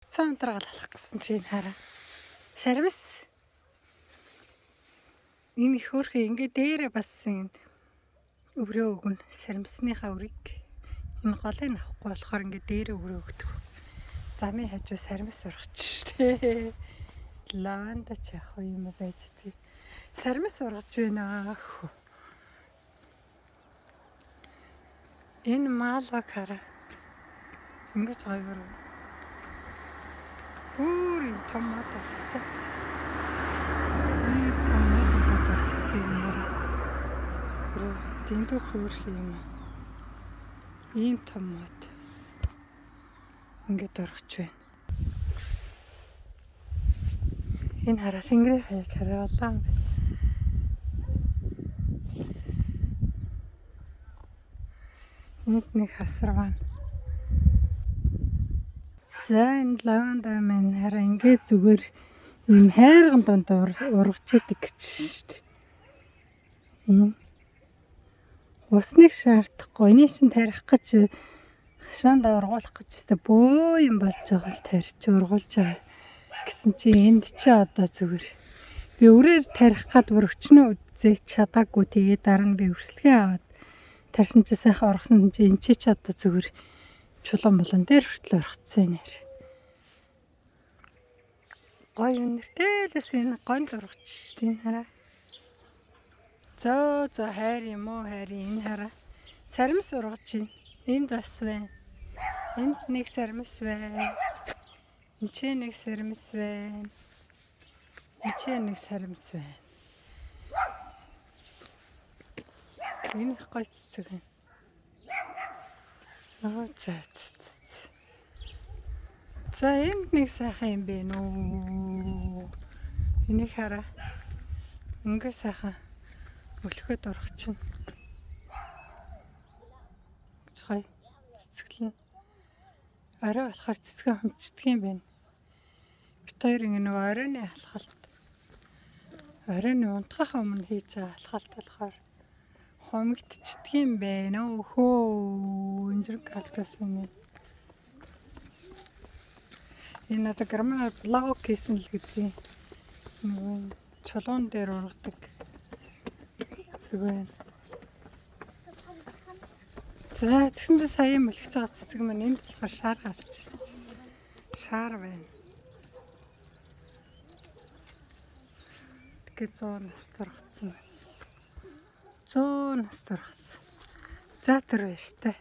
Цаамтраг алах гэсэн чинь хараа. Сарвис. Энэ их хөөрхөн ингээ дээрээ бас өврөө өгнө. Сармисныхаа өрийг энэ голыг авахгүй болохоор ингээ дээрээ өврөө өгдөг. Замын хажуу сармис ургач штэ. Лаванда ч яах вэ юм байж тийг. Сармис ургаж байна. Энэ маалга хараа. Ингэж гайвар. Бүр юм том мод болсон. Дэндүү хөөрх юм. Ийм том мод. Ингээд ургач байна. Энэ хараа тэнгэрийн хаяг хараа улаан. Энд нэг хасар байна. За энэ лаванда маань хараа ингээд зүгээр ийм хайрган донд ургаж идэг гэж шүү дээ. Усныг шаардахгүй. Энийг чинь тарих гэж хашаанда ургуулах гэж өстө бөө юм болж байгаа л тарьж ургуулж байгаа гэсэн чинь энд чи одоо зүгээр би өрөөр тарих гад бүр өчнөө үзээч чадаагүй тэгээ дараа нь би өрсөлгөө аваад тарьсан чи сайхан ургасан чи энэ чи одоо зүгээр чулуун болон дээр хүртэл ургацсан нэр. Гой өнөртэй лээс энэ гонд ургач шүү дээ энэ хараа. За хайр юм уу хайр энэ хараа. Сармис ургаж байна. Энд бас байна. Энд нэг сармис байна. Энд ч нэг сармис байна. Энд ч нэг сармис байна. Энэ их гой цэцэг байна. За энд нэг сайхан юм бэ нүү. Энийг хараа. Ингээ сайхан өлөхөд ургач чинь. Гой цэцгэлэн. Орой болохоор цэцгээ хомчдөг юм байна. Бит хоёр нэг оройны алхалт. Оройны унтахаа өмнө хийж байгаа алхалт болохоор хомигдчихдаг юм байна. Өхөө энэ калкасан юм. Энэ одоо герман блог хийсэн л гэдэг. Нэг чулуун дээр ургадаг. Зүгээр. За тэгсэндээ сая мөлгөж байгаа цэцэг маань энд болохоор шаар гарч ирж. Шаар байна. Тэгээ 100 нас тургацсан байна. 100 нас тургацсан. За тэр байж таа.